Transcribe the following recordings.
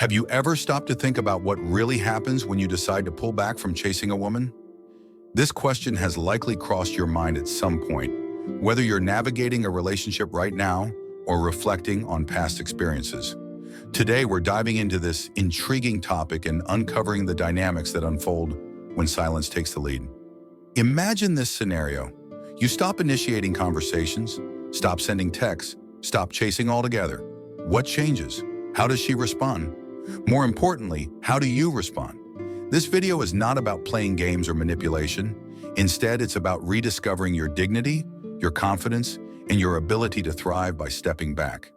Have you ever stopped to think about what really happens when you decide to pull back from chasing a woman? This question has likely crossed your mind at some point, whether you're navigating a relationship right now or reflecting on past experiences. Today, we're diving into this intriguing topic and uncovering the dynamics that unfold when silence takes the lead. Imagine this scenario. You stop initiating conversations, stop sending texts, stop chasing altogether. What changes? How does she respond? More importantly, how do you respond? This video is not about playing games or manipulation. Instead, it's about rediscovering your dignity, your confidence, and your ability to thrive by stepping back.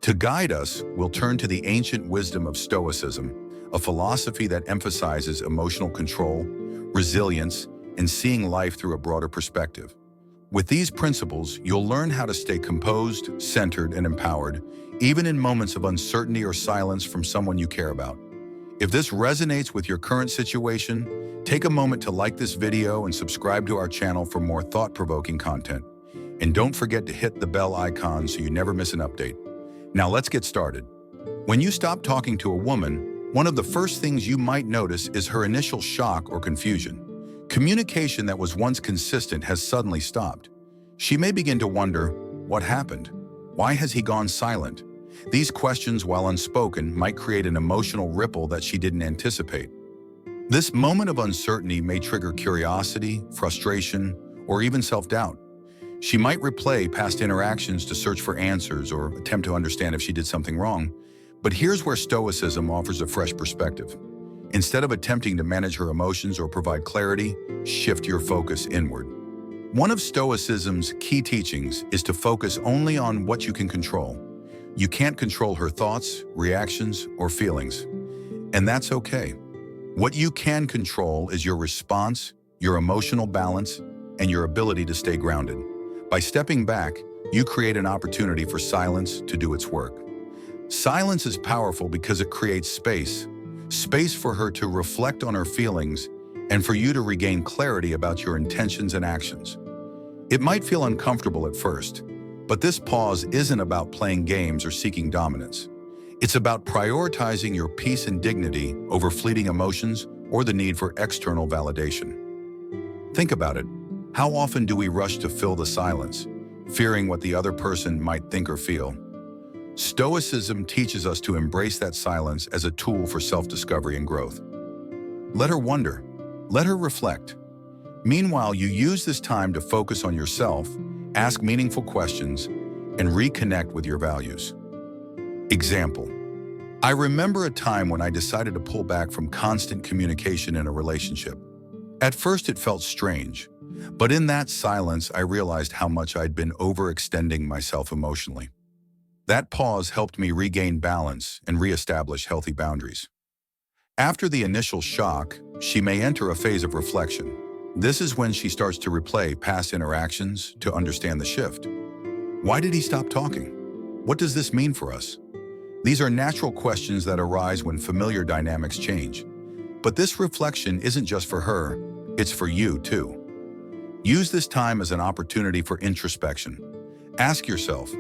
To guide us, we'll turn to the ancient wisdom of Stoicism, a philosophy that emphasizes emotional control, resilience, and seeing life through a broader perspective. With these principles, you'll learn how to stay composed, centered, and empowered, even in moments of uncertainty or silence from someone you care about. If this resonates with your current situation, take a moment to like this video and subscribe to our channel for more thought-provoking content. And don't forget to hit the bell icon so you never miss an update. Now let's get started. When you stop talking to a woman, one of the first things you might notice is her initial shock or confusion. Communication that was once consistent has suddenly stopped. She may begin to wonder, what happened? Why has he gone silent? These questions, while unspoken, might create an emotional ripple that she didn't anticipate. This moment of uncertainty may trigger curiosity, frustration, or even self-doubt. She might replay past interactions to search for answers or attempt to understand if she did something wrong. But here's where Stoicism offers a fresh perspective. Instead of attempting to manage her emotions or provide clarity, shift your focus inward. One of Stoicism's key teachings is to focus only on what you can control. You can't control her thoughts, reactions, or feelings. And that's okay. What you can control is your response, your emotional balance, and your ability to stay grounded. By stepping back, you create an opportunity for silence to do its work. Silence is powerful because it creates space for her to reflect on her feelings and for you to regain clarity about your intentions and actions. It might feel uncomfortable at first, but this pause isn't about playing games or seeking dominance. It's about prioritizing your peace and dignity over fleeting emotions or the need for external validation. Think about it. How often do we rush to fill the silence, fearing what the other person might think or feel? Stoicism teaches us to embrace that silence as a tool for self-discovery and growth. Let her wonder. Let her reflect. Meanwhile, you use this time to focus on yourself, ask meaningful questions, and reconnect with your values. Example: I remember a time when I decided to pull back from constant communication in a relationship. At first, it felt strange, but in that silence, I realized how much I'd been overextending myself emotionally. That pause helped me regain balance and reestablish healthy boundaries. After the initial shock, she may enter a phase of reflection. This is when she starts to replay past interactions to understand the shift. Why did he stop talking? What does this mean for us? These are natural questions that arise when familiar dynamics change. But this reflection isn't just for her, it's for you too. Use this time as an opportunity for introspection. Ask yourself,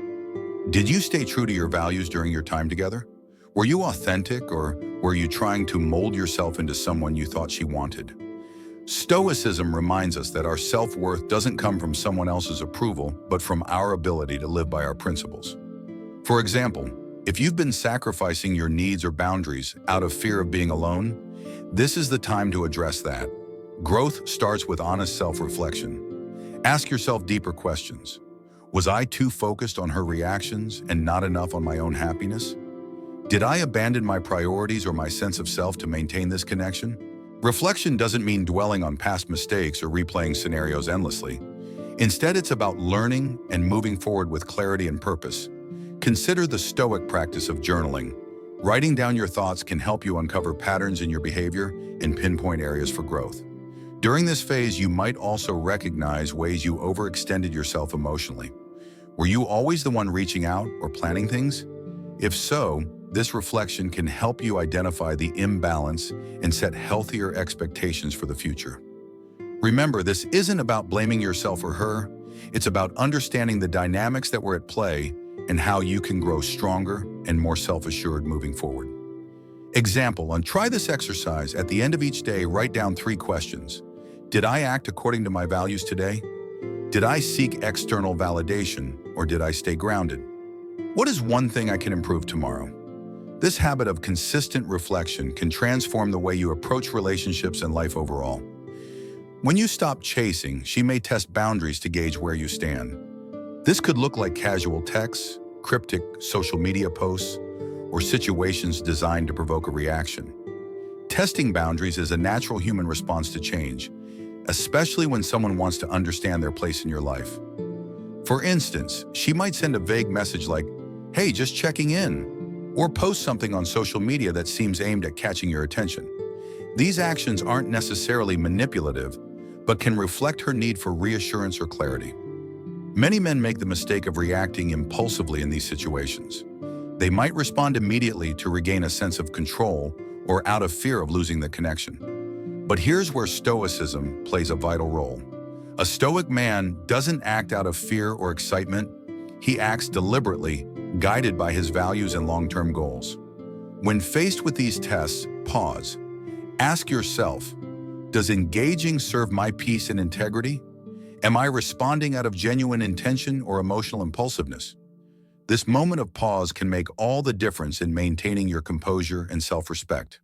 did you stay true to your values during your time together? Were you authentic, or were you trying to mold yourself into someone you thought she wanted? Stoicism reminds us that our self-worth doesn't come from someone else's approval, but from our ability to live by our principles. For example, if you've been sacrificing your needs or boundaries out of fear of being alone, this is the time to address that. Growth starts with honest self-reflection. Ask yourself deeper questions. Was I too focused on her reactions and not enough on my own happiness? Did I abandon my priorities or my sense of self to maintain this connection? Reflection doesn't mean dwelling on past mistakes or replaying scenarios endlessly. Instead, it's about learning and moving forward with clarity and purpose. Consider the Stoic practice of journaling. Writing down your thoughts can help you uncover patterns in your behavior and pinpoint areas for growth. During this phase, you might also recognize ways you overextended yourself emotionally. Were you always the one reaching out or planning things? If so, this reflection can help you identify the imbalance and set healthier expectations for the future. Remember, this isn't about blaming yourself or her. It's about understanding the dynamics that were at play and how you can grow stronger and more self-assured moving forward. Example, and try this exercise. At the end of each day, write down 3 questions. Did I act according to my values today? Did I seek external validation, or did I stay grounded? What is one thing I can improve tomorrow? This habit of consistent reflection can transform the way you approach relationships and life overall. When you stop chasing, she may test boundaries to gauge where you stand. This could look like casual texts, cryptic social media posts, or situations designed to provoke a reaction. Testing boundaries is a natural human response to change, especially when someone wants to understand their place in your life. For instance, she might send a vague message like, "Hey, just checking in," or post something on social media that seems aimed at catching your attention. These actions aren't necessarily manipulative, but can reflect her need for reassurance or clarity. Many men make the mistake of reacting impulsively in these situations. They might respond immediately to regain a sense of control or out of fear of losing the connection. But here's where Stoicism plays a vital role. A Stoic man doesn't act out of fear or excitement. He acts deliberately, guided by his values and long-term goals. When faced with these tests, pause. Ask yourself, does engaging serve my peace and integrity? Am I responding out of genuine intention or emotional impulsiveness? This moment of pause can make all the difference in maintaining your composure and self-respect.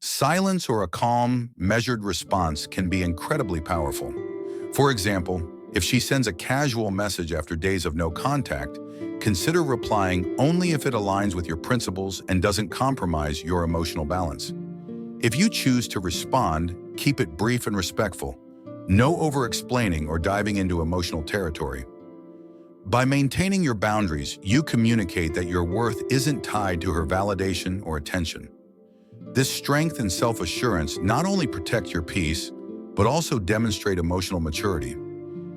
Silence or a calm, measured response can be incredibly powerful. For example, if she sends a casual message after days of no contact, consider replying only if it aligns with your principles and doesn't compromise your emotional balance. If you choose to respond, keep it brief and respectful. No over-explaining or diving into emotional territory. By maintaining your boundaries, you communicate that your worth isn't tied to her validation or attention. This strength and self-assurance not only protect your peace, but also demonstrate emotional maturity.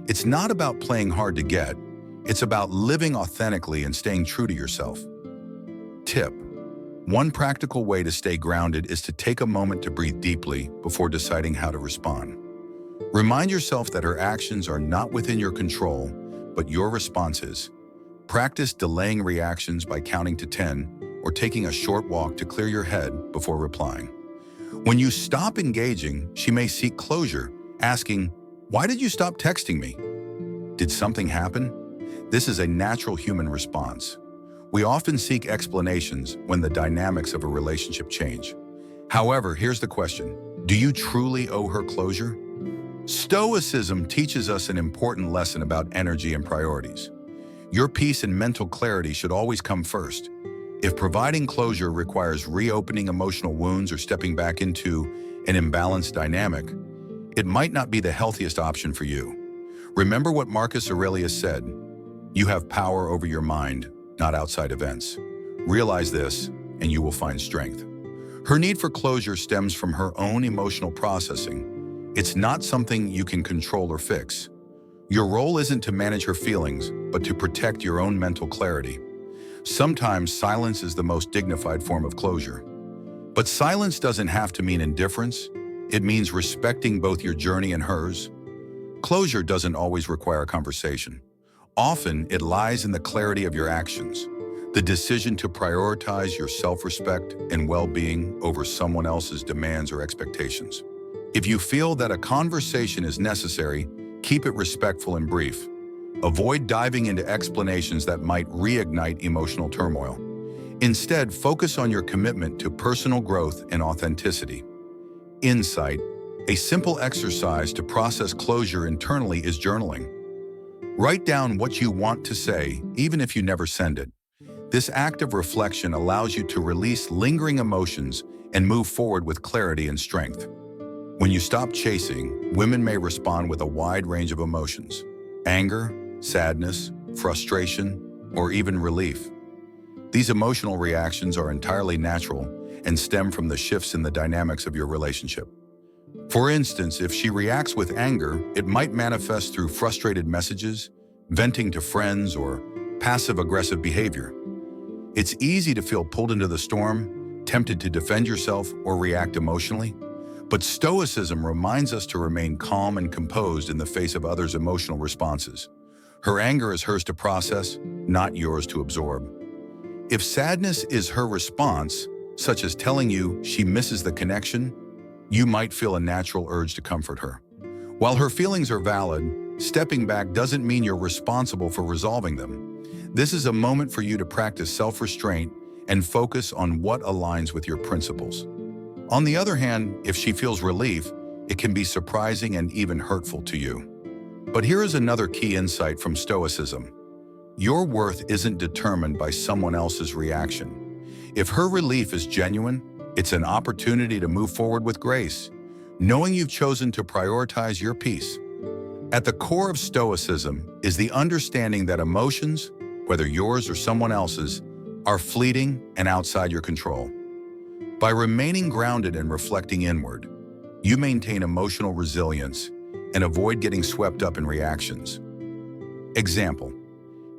It's not about playing hard to get, it's about living authentically and staying true to yourself. Tip: one practical way to stay grounded is to take a moment to breathe deeply before deciding how to respond. Remind yourself that her actions are not within your control, but your responses. Practice delaying reactions by counting to 10 or taking a short walk to clear your head before replying. When you stop engaging, she may seek closure, asking, "Why did you stop texting me? Did something happen?" This is a natural human response. We often seek explanations when the dynamics of a relationship change. However, here's the question: do you truly owe her closure? Stoicism teaches us an important lesson about energy and priorities. Your peace and mental clarity should always come first. If providing closure requires reopening emotional wounds or stepping back into an imbalanced dynamic, it might not be the healthiest option for you. Remember what Marcus Aurelius said: "You have power over your mind, not outside events." Realize this, and you will find strength. Her need for closure stems from her own emotional processing. It's not something you can control or fix. Your role isn't to manage her feelings, but to protect your own mental clarity. Sometimes silence is the most dignified form of closure. But silence doesn't have to mean indifference. It means respecting both your journey and hers. Closure doesn't always require a conversation. Often, it lies in the clarity of your actions, the decision to prioritize your self-respect and well-being over someone else's demands or expectations. If you feel that a conversation is necessary, keep it respectful and brief. Avoid diving into explanations that might reignite emotional turmoil. Instead, focus on your commitment to personal growth and authenticity. Insight: a simple exercise to process closure internally is journaling. Write down what you want to say, even if you never send it. This act of reflection allows you to release lingering emotions and move forward with clarity and strength. When you stop chasing, women may respond with a wide range of emotions: anger, sadness, frustration, or even relief. These emotional reactions are entirely natural and stem from the shifts in the dynamics of your relationship. For instance, if she reacts with anger, it might manifest through frustrated messages, venting to friends, or passive-aggressive behavior. It's easy to feel pulled into the storm, tempted to defend yourself or react emotionally. But Stoicism reminds us to remain calm and composed in the face of others' emotional responses. Her anger is hers to process, not yours to absorb. If sadness is her response, such as telling you she misses the connection, you might feel a natural urge to comfort her. While her feelings are valid, stepping back doesn't mean you're responsible for resolving them. This is a moment for you to practice self-restraint and focus on what aligns with your principles. On the other hand, if she feels relief, it can be surprising and even hurtful to you. But here is another key insight from Stoicism. Your worth isn't determined by someone else's reaction. If her relief is genuine, it's an opportunity to move forward with grace, knowing you've chosen to prioritize your peace. At the core of Stoicism is the understanding that emotions, whether yours or someone else's, are fleeting and outside your control. By remaining grounded and reflecting inward, you maintain emotional resilience and avoid getting swept up in reactions. Example: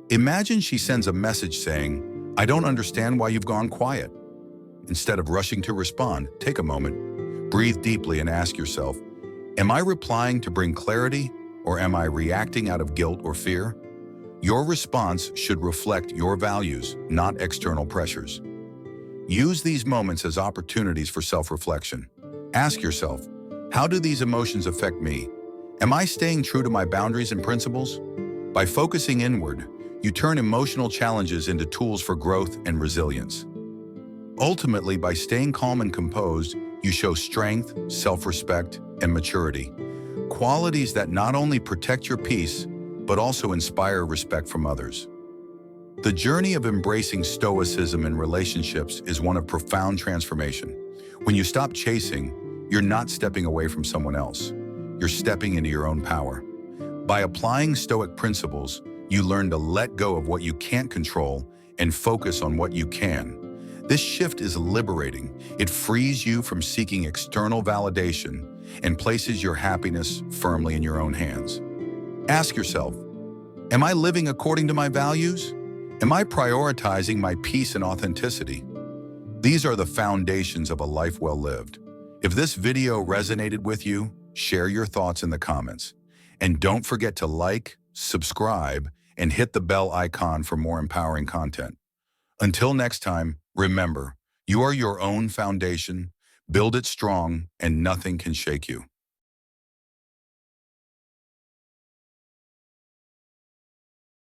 imagine she sends a message saying, "I don't understand why you've gone quiet." Instead of rushing to respond, take a moment, breathe deeply and ask yourself, am I replying to bring clarity or am I reacting out of guilt or fear? Your response should reflect your values, not external pressures. Use these moments as opportunities for self-reflection. Ask yourself, how do these emotions affect me? Am I staying true to my boundaries and principles? By focusing inward, you turn emotional challenges into tools for growth and resilience. Ultimately, by staying calm and composed, you show strength, self-respect, and maturity, qualities that not only protect your peace, but also inspire respect from others. The journey of embracing Stoicism in relationships is one of profound transformation. When you stop chasing, you're not stepping away from someone else. You're stepping into your own power. By applying Stoic principles, you learn to let go of what you can't control and focus on what you can. This shift is liberating. It frees you from seeking external validation and places your happiness firmly in your own hands. Ask yourself, am I living according to my values? Am I prioritizing my peace and authenticity? These are the foundations of a life well lived. If this video resonated with you, share your thoughts in the comments. And don't forget to like, subscribe, and hit the bell icon for more empowering content. Until next time, remember, you are your own foundation, build it strong, and nothing can shake you.